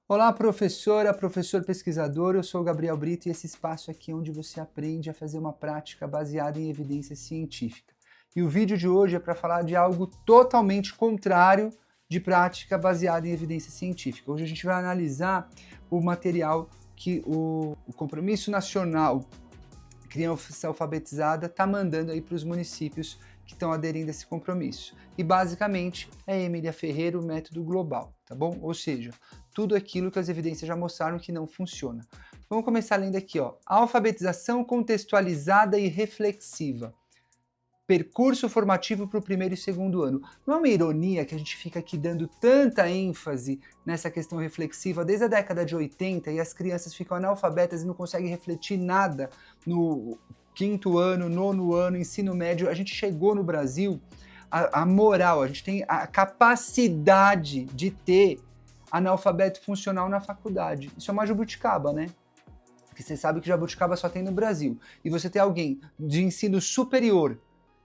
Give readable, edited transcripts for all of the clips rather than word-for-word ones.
Olá, professora, professor pesquisador, eu sou o Gabriel Brito e esse espaço aqui é onde você aprende a fazer uma prática baseada em evidência científica. E o vídeo de hoje é para falar de algo totalmente contrário de prática baseada em evidência científica. Hoje a gente vai analisar o material que o Compromisso Nacional Criança Alfabetizada está mandando aí para os municípios que estão aderindo a esse compromisso. E basicamente é Emília Ferreira, o método global, tá bom? Ou seja, tudo aquilo que as evidências já mostraram que não funciona. Vamos começar lendo aqui, ó. Alfabetização contextualizada e reflexiva. Percurso formativo para o primeiro e segundo ano. Não é uma ironia que a gente fica aqui dando tanta ênfase nessa questão reflexiva desde a década de 80 e as crianças ficam analfabetas e não conseguem refletir nada no quinto ano, nono ano, ensino médio. A gente chegou no Brasil, a moral, a gente tem a capacidade de ter analfabeto funcional na faculdade. Isso é uma jabuticaba, né? Porque você sabe que jabuticaba só tem no Brasil. E você tem alguém de ensino superior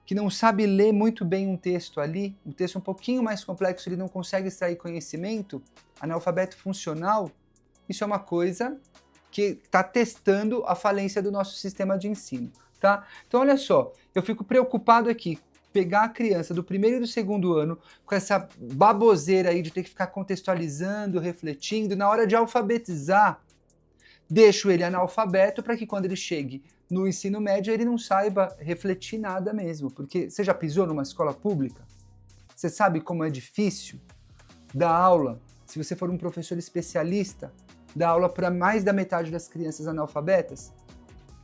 que não sabe ler muito bem um texto ali, um texto um pouquinho mais complexo, ele não consegue extrair conhecimento, analfabeto funcional, isso é uma coisa que está testando a falência do nosso sistema de ensino, tá? Então olha só, eu fico preocupado aqui, pegar a criança do primeiro e do segundo ano com essa baboseira aí de ter que ficar contextualizando, refletindo, na hora de alfabetizar, deixo ele analfabeto para que quando ele chegue no ensino médio ele não saiba refletir nada mesmo, porque você já pisou numa escola pública? Você sabe como é difícil dar aula, se você for um professor especialista, dar aula para mais da metade das crianças analfabetas?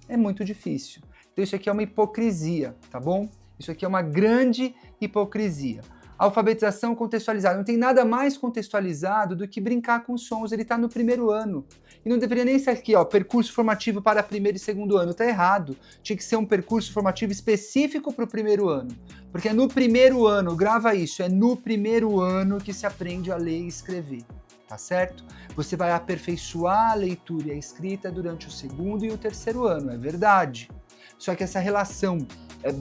É muito difícil. Então isso aqui é uma hipocrisia, tá bom? Isso aqui é uma grande hipocrisia. Alfabetização contextualizada. Não tem nada mais contextualizado do que brincar com sons. Ele está no primeiro ano. E não deveria nem ser aqui, ó, percurso formativo para primeiro e segundo ano. Está errado. Tinha que ser um percurso formativo específico para o primeiro ano. Porque é no primeiro ano, grava isso, é no primeiro ano que se aprende a ler e escrever. Tá certo? Você vai aperfeiçoar a leitura e a escrita durante o segundo e o terceiro ano, é verdade. Só que essa relação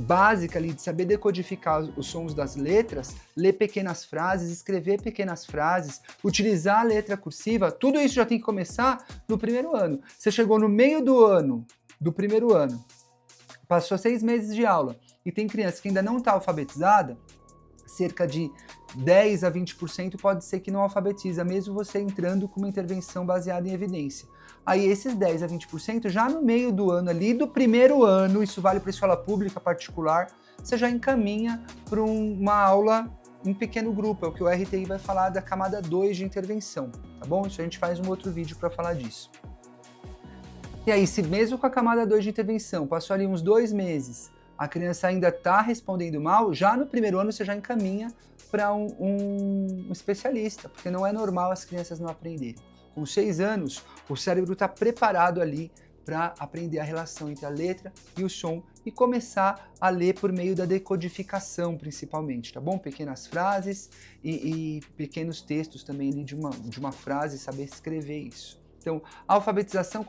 básica ali de saber decodificar os sons das letras, ler pequenas frases, escrever pequenas frases, utilizar a letra cursiva, tudo isso já tem que começar no primeiro ano. Você chegou no meio do ano, do primeiro ano, passou 6 meses de aula e tem criança que ainda não está alfabetizada, cerca de 10 a 20% pode ser que não alfabetiza, mesmo você entrando com uma intervenção baseada em evidência. Aí esses 10 a 20% já no meio do ano ali, do primeiro ano, isso vale para escola pública, particular, você já encaminha para uma aula em pequeno grupo, é o que o RTI vai falar da camada 2 de intervenção, tá bom? Isso a gente faz um outro vídeo para falar disso. E aí, se mesmo com a camada 2 de intervenção, passou ali uns 2 meses, a criança ainda está respondendo mal, já no primeiro ano você já encaminha para um especialista, porque não é normal as crianças não aprenderem. Com 6 anos, o cérebro está preparado ali para aprender a relação entre a letra e o som e começar a ler por meio da decodificação, principalmente, tá bom? Pequenas frases e pequenos textos também ali de uma frase, saber escrever isso. Então, alfabetização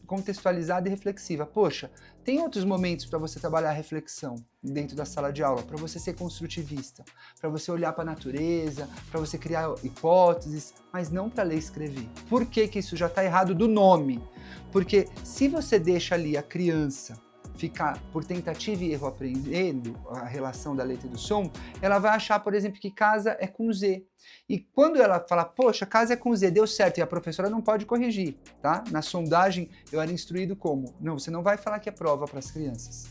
contextualizada e reflexiva. Poxa, tem outros momentos para você trabalhar a reflexão dentro da sala de aula, para você ser construtivista, para você olhar para a natureza, para você criar hipóteses, mas não para ler e escrever. Por que que isso já está errado do nome? Porque se você deixa ali a criança ficar por tentativa e erro aprendendo a relação da letra e do som, ela vai achar, por exemplo, que casa é com Z. E quando ela fala, poxa, casa é com Z, deu certo, e a professora não pode corrigir, tá? Na sondagem, eu era instruído como? Não, você não vai falar que é prova para as crianças.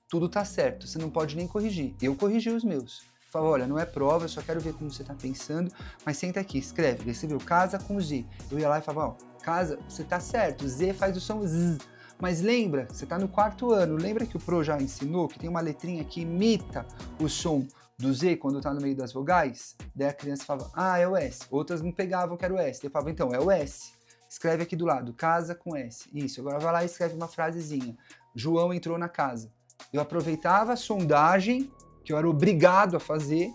Tudo tá certo, você não pode nem corrigir. Eu corrigi os meus. Fala, olha, não é prova, eu só quero ver como você tá pensando, mas senta aqui, escreve, recebeu casa com Z. Eu ia lá e falava, ó, casa, você tá certo, Z faz o som Z. Mas lembra, você está no 4º ano, lembra que o Pro já ensinou que tem uma letrinha que imita o som do Z quando está no meio das vogais? Daí a criança falava, ah, é o S. Outras não pegavam que era o S. Eu falava, então, é o S. Escreve aqui do lado, casa com S. Isso, agora vai lá e escreve uma frasezinha. João entrou na casa. Eu aproveitava a sondagem, que eu era obrigado a fazer,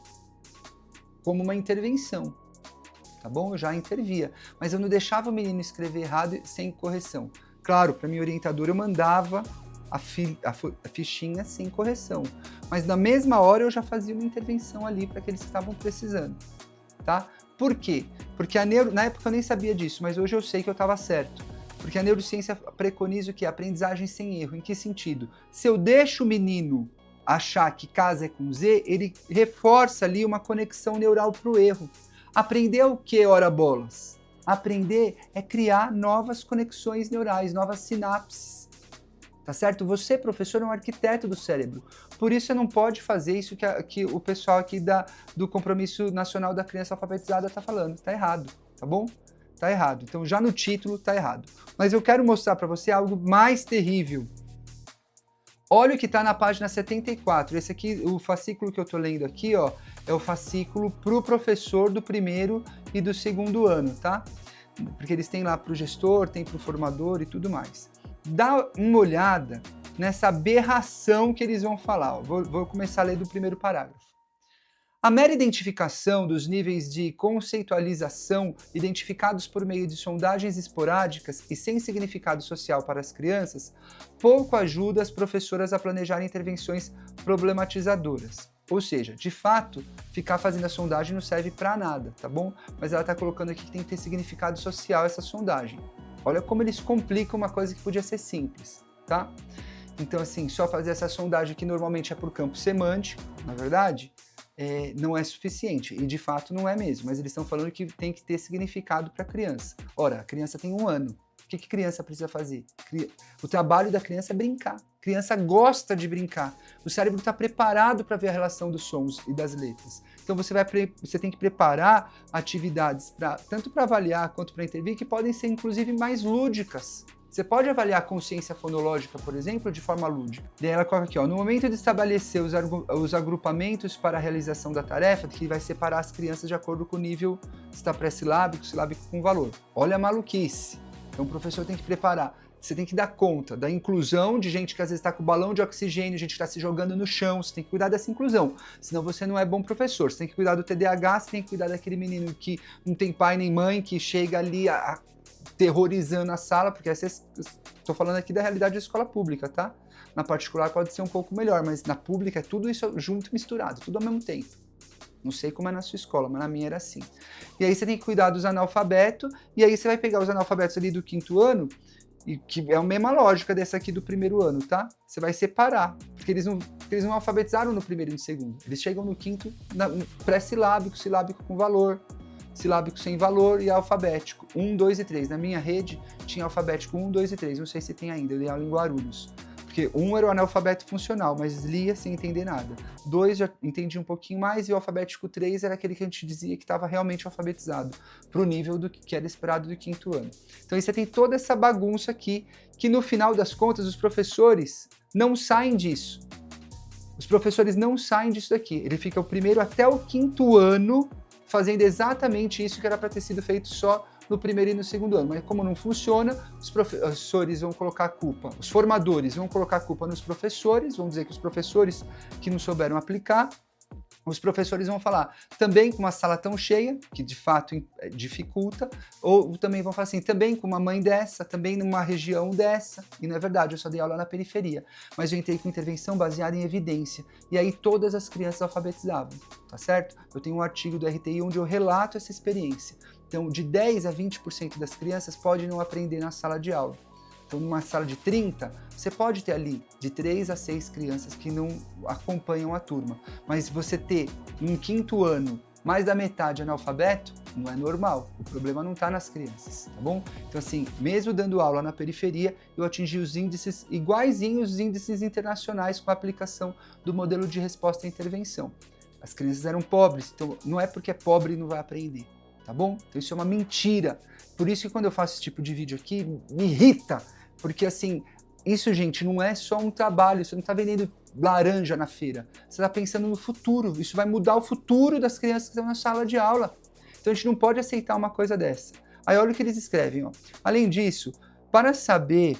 como uma intervenção. Tá bom? Eu já intervia. Mas eu não deixava o menino escrever errado sem correção. Claro, para minha orientadora eu mandava a fichinha sem correção, mas na mesma hora eu já fazia uma intervenção ali para aqueles que estavam precisando, tá? Por quê? Porque na época eu nem sabia disso, mas hoje eu sei que eu estava certo. Porque a neurociência preconiza o quê? Aprendizagem sem erro. Em que sentido? Se eu deixo o menino achar que casa é com Z, ele reforça ali uma conexão neural para o erro. Aprender é o que, ora bolas? Aprender é criar novas conexões neurais, novas sinapses. Tá certo? Você, professor, é um arquiteto do cérebro. Por isso você não pode fazer isso que o pessoal aqui do Compromisso Nacional da Criança Alfabetizada está falando. Tá errado, tá bom? Tá errado. Então já no título tá errado. Mas eu quero mostrar para você algo mais terrível. Olha o que está na página 74. Esse aqui, o fascículo que eu estou lendo aqui, ó, é o fascículo para o professor do primeiro e do segundo ano, tá? Porque eles têm lá para o gestor, tem para o formador e tudo mais. Dá uma olhada nessa aberração que eles vão falar. Ó. Vou começar a ler do primeiro parágrafo. A mera identificação dos níveis de conceitualização identificados por meio de sondagens esporádicas e sem significado social para as crianças pouco ajuda as professoras a planejar intervenções problematizadoras. Ou seja, de fato, ficar fazendo a sondagem não serve para nada, tá bom? Mas ela está colocando aqui que tem que ter significado social essa sondagem. Olha como eles complicam uma coisa que podia ser simples, tá? Então, assim, só fazer essa sondagem que normalmente é por campo semântico, na verdade, não é suficiente, e de fato não é mesmo, mas eles estão falando que tem que ter significado para a criança. Ora, a criança tem 1 ano, o que a criança precisa fazer? O trabalho da criança é brincar, a criança gosta de brincar, o cérebro está preparado para ver a relação dos sons e das letras. Então você tem que preparar atividades tanto para avaliar quanto para intervir, que podem ser inclusive mais lúdicas. Você pode avaliar a consciência fonológica, por exemplo, de forma lúdica. Daí ela coloca aqui, ó, no momento de estabelecer os agrupamentos para a realização da tarefa, que vai separar as crianças de acordo com o nível, se está pré-silábico, silábico com valor. Olha a maluquice. Então o professor tem que preparar. Você tem que dar conta da inclusão de gente que às vezes está com balão de oxigênio, gente que está se jogando no chão, você tem que cuidar dessa inclusão, senão você não é bom professor. Você tem que cuidar do TDAH, você tem que cuidar daquele menino que não tem pai nem mãe, que chega ali terrorizando a sala, porque estou falando aqui da realidade da escola pública, tá? Na particular pode ser um pouco melhor, mas na pública é tudo isso junto e misturado, tudo ao mesmo tempo. Não sei como é na sua escola, mas na minha era assim. E aí você tem que cuidar dos analfabetos, e aí você vai pegar os analfabetos ali do 5º ano, e que é a mesma lógica dessa aqui do 1º ano, tá? Você vai separar, porque eles não alfabetizaram no 1º e no 2º. Eles chegam no 5º, pré-silábico, silábico com valor, silábico sem valor e alfabético, 1, 2 e 3. Na minha rede tinha alfabético 1, 2 e 3, não sei se tem ainda, eu dei aula em Guarulhos. Porque 1 era o analfabeto funcional, mas lia sem entender nada. 2 já entendia um pouquinho mais e o alfabético 3 era aquele que a gente dizia que estava realmente alfabetizado, para o nível do que era esperado do 5º ano. Então aí você tem toda essa bagunça aqui, que no final das contas os professores não saem disso. Os professores não saem disso daqui. Ele fica o 1º até o 5º ano fazendo exatamente isso que era para ter sido feito só no 1º e no 2º ano. Mas como não funciona, os professores vão colocar a culpa, os formadores vão colocar a culpa nos professores, vão dizer que os professores que não souberam aplicar, os professores vão falar também com uma sala tão cheia, que de fato dificulta, ou também vão falar assim, também com uma mãe dessa, também numa região dessa, e não é verdade, eu só dei aula na periferia, mas eu entrei com intervenção baseada em evidência, e aí todas as crianças alfabetizavam, tá certo? Eu tenho um artigo do RTI onde eu relato essa experiência. Então, de 10 a 20% das crianças podem não aprender na sala de aula. Então, numa sala de 30, você pode ter ali de 3 a 6 crianças que não acompanham a turma. Mas você ter, em 5º ano, mais da metade analfabeto, não é normal. O problema não está nas crianças, tá bom? Então, assim, mesmo dando aula na periferia, eu atingi os índices iguaizinhos os índices internacionais com a aplicação do modelo de resposta à intervenção. As crianças eram pobres, então não é porque é pobre não vai aprender, tá bom? Então isso é uma mentira. Por isso que quando eu faço esse tipo de vídeo aqui, me irrita. Porque assim, isso, gente, não é só um trabalho, você não está vendendo laranja na feira. Você está pensando no futuro, isso vai mudar o futuro das crianças que estão na sala de aula. Então a gente não pode aceitar uma coisa dessa. Aí olha o que eles escrevem, ó. Além disso, para saber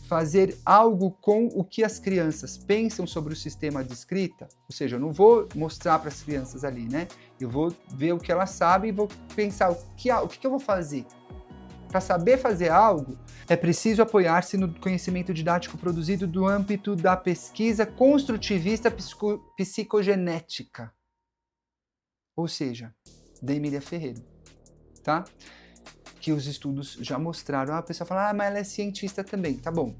fazer algo com o que as crianças pensam sobre o sistema de escrita, ou seja, eu não vou mostrar para as crianças ali, né? Eu vou ver o que elas sabem e vou pensar o que eu vou fazer. Para saber fazer algo, é preciso apoiar-se no conhecimento didático produzido do âmbito da pesquisa construtivista psicogenética, ou seja, da Emília Ferreiro. tá? Que os estudos já mostraram. A pessoa fala, mas ela é cientista também. Tá bom,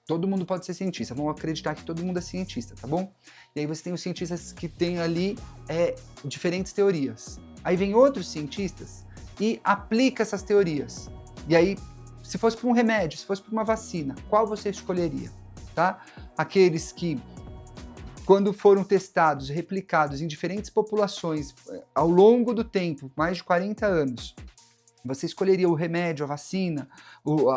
todo mundo pode ser cientista, vamos acreditar que todo mundo é cientista, tá bom? E aí você tem os cientistas que têm ali diferentes teorias. Aí vem outros cientistas e aplica essas teorias. E aí, se fosse para um remédio, se fosse para uma vacina, qual você escolheria, tá? Aqueles que, quando foram testados, replicados em diferentes populações ao longo do tempo, mais de 40 anos, você escolheria o remédio, a vacina,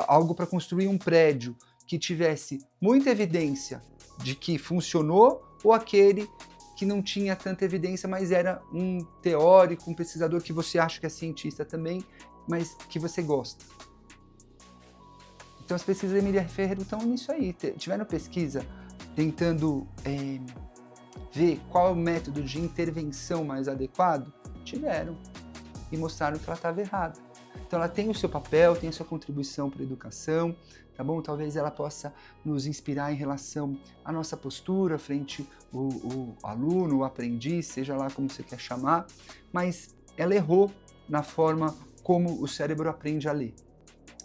algo para construir um prédio que tivesse muita evidência de que funcionou, ou aquele que não tinha tanta evidência, mas era um teórico, um pesquisador que você acha que é cientista também, mas que você gosta. Então as pesquisas da Emília Ferreiro estão nisso aí. Tiveram pesquisa tentando ver qual é o método de intervenção mais adequado? Tiveram. E mostraram que ela estava errada. Então ela tem o seu papel, tem a sua contribuição para a educação, tá bom? Talvez ela possa nos inspirar em relação à nossa postura frente o aluno, o aprendiz, seja lá como você quer chamar, mas ela errou na forma como o cérebro aprende a ler.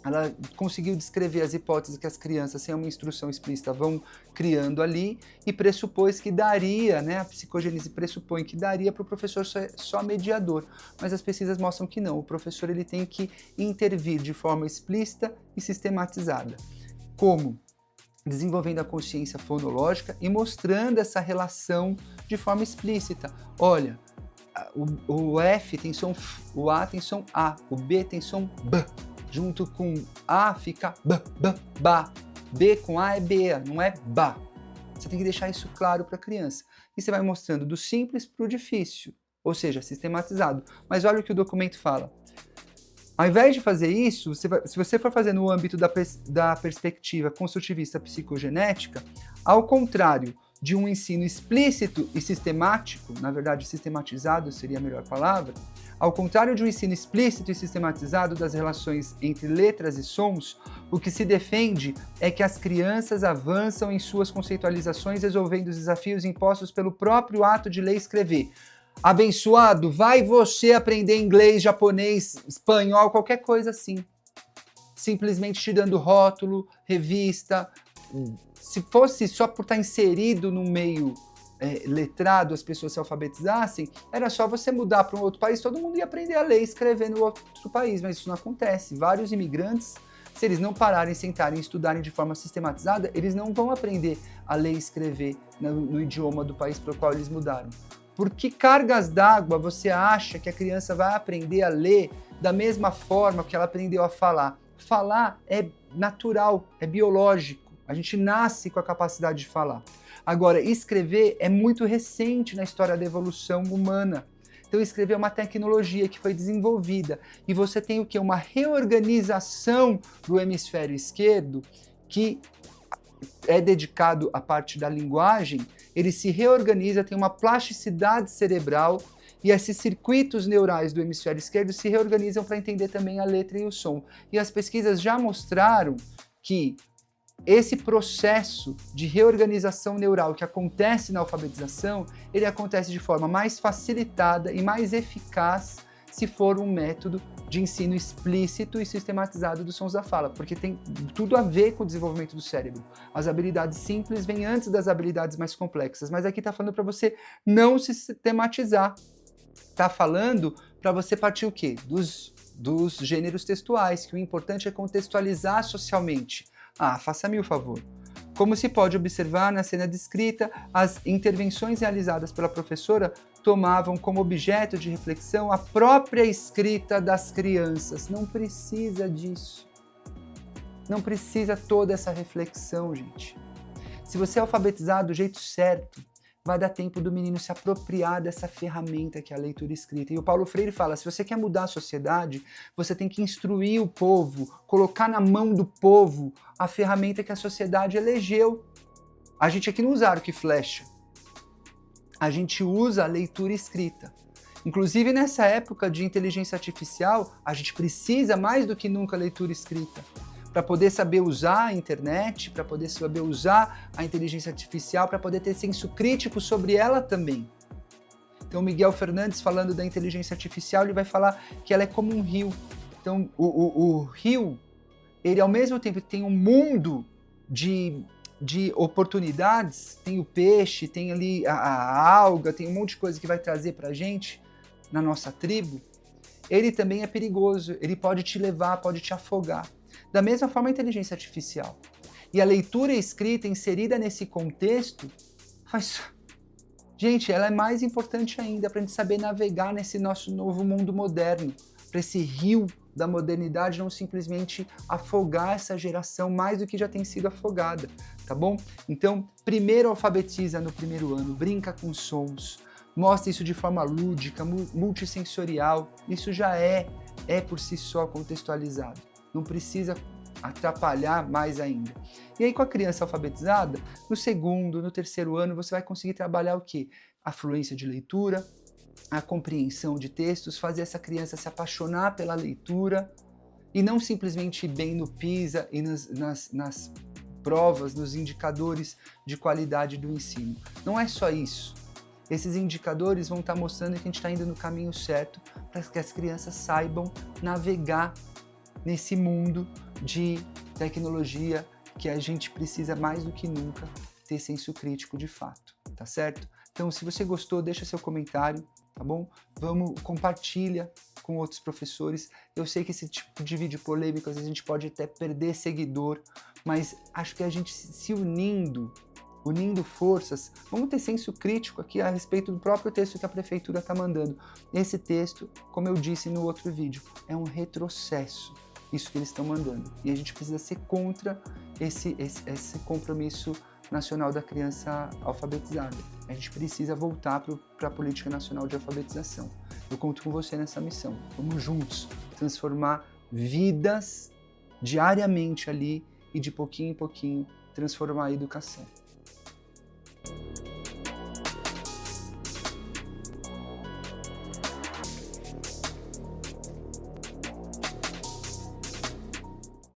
Ela conseguiu descrever as hipóteses que as crianças, sem uma instrução explícita, vão criando ali e pressupôs que daria, né, a psicogênese pressupõe que daria para o professor só mediador, mas as pesquisas mostram que não, o professor ele tem que intervir de forma explícita e sistematizada. Como? Desenvolvendo a consciência fonológica e mostrando essa relação de forma explícita. Olha, o F tem som F, o A tem som A, o B tem som B. Junto com A fica B, B, ba. B com A é B, não é ba. Você tem que deixar isso claro para a criança. E você vai mostrando do simples para o difícil, ou seja, sistematizado. Mas olha o que o documento fala. Ao invés de fazer isso, se você for fazer no âmbito da perspectiva construtivista psicogenética, ao contrário de um ensino explícito e sistemático, na verdade sistematizado seria a melhor palavra, ao contrário de um ensino explícito e sistematizado das relações entre letras e sons, o que se defende é que as crianças avançam em suas conceitualizações resolvendo os desafios impostos pelo próprio ato de ler e escrever. Abençoado, vai você aprender inglês, japonês, espanhol, qualquer coisa assim. Simplesmente te dando rótulo, revista. Se fosse só por estar inserido no meio letrado, as pessoas se alfabetizassem, era só você mudar para um outro país, todo mundo ia aprender a ler e escrever no outro país, mas isso não acontece. Vários imigrantes, se eles não pararem, sentarem e estudarem de forma sistematizada, eles não vão aprender a ler e escrever no idioma do país para o qual eles mudaram. Por que cargas d'água você acha que a criança vai aprender a ler da mesma forma que ela aprendeu a falar? Falar é natural, é biológico. A gente nasce com a capacidade de falar. Agora, escrever é muito recente na história da evolução humana. Então, escrever é uma tecnologia que foi desenvolvida. E você tem o quê? Uma reorganização do hemisfério esquerdo que é dedicado à parte da linguagem, ele se reorganiza, tem uma plasticidade cerebral e esses circuitos neurais do hemisfério esquerdo se reorganizam para entender também a letra e o som. E as pesquisas já mostraram que esse processo de reorganização neural que acontece na alfabetização, ele acontece de forma mais facilitada e mais eficaz se for um método de ensino explícito e sistematizado dos sons da fala, porque tem tudo a ver com o desenvolvimento do cérebro. As habilidades simples vêm antes das habilidades mais complexas, mas aqui está falando para você não se sistematizar. Está falando para você partir o quê? Dos gêneros textuais, que o importante é contextualizar socialmente. Faça-me o favor. Como se pode observar na cena descrita, as intervenções realizadas pela professora tomavam como objeto de reflexão a própria escrita das crianças. Não precisa disso. Não precisa toda essa reflexão, gente. Se você é alfabetizado do jeito certo, vai dar tempo do menino se apropriar dessa ferramenta que é a leitura escrita. E o Paulo Freire fala, se você quer mudar a sociedade, você tem que instruir o povo, colocar na mão do povo a ferramenta que a sociedade elegeu. A gente aqui não usa arco e flecha. A gente usa a leitura escrita. Inclusive nessa época de inteligência artificial, a gente precisa mais do que nunca leitura escrita. Para poder saber usar a internet, para poder saber usar a inteligência artificial, para poder ter senso crítico sobre ela também. Então, Miguel Fernandes, falando da inteligência artificial, ele vai falar que ela é como um rio. Então, o rio, ele ao mesmo tempo tem um mundo de oportunidades, tem o peixe, tem ali a alga, tem um monte de coisa que vai trazer pra gente, na nossa tribo, ele também é perigoso, ele pode te levar, pode te afogar. Da mesma forma a inteligência artificial. E a leitura e escrita inserida nesse contexto, gente, ela é mais importante ainda para a gente saber navegar nesse nosso novo mundo moderno, para esse rio da modernidade não simplesmente afogar essa geração mais do que já tem sido afogada, tá bom? Então, primeiro alfabetiza no primeiro ano, brinca com sons, mostra isso de forma lúdica, multissensorial, isso já é por si só contextualizado, não precisa atrapalhar mais ainda. E aí com a criança alfabetizada, no segundo, no terceiro ano, você vai conseguir trabalhar o quê? A fluência de leitura, a compreensão de textos, fazer essa criança se apaixonar pela leitura e não simplesmente ir bem no PISA e nas provas, nos indicadores de qualidade do ensino. Não é só isso. Esses indicadores vão estar mostrando que a gente está indo no caminho certo para que as crianças saibam navegar nesse mundo de tecnologia que a gente precisa mais do que nunca ter senso crítico de fato, tá certo? Então, se você gostou, deixa seu comentário, tá bom? Compartilha com outros professores. Eu sei que esse tipo de vídeo polêmico, às vezes a gente pode até perder seguidor, mas acho que a gente se unindo forças, vamos ter senso crítico aqui a respeito do próprio texto que a prefeitura está mandando. Esse texto, como eu disse no outro vídeo, é um retrocesso, isso que eles estão mandando. E a gente precisa ser contra esse compromisso nacional da criança alfabetizada. A gente precisa voltar para a política nacional de alfabetização. Eu conto com você nessa missão. Vamos juntos transformar vidas diariamente ali e de pouquinho em pouquinho transformar a educação.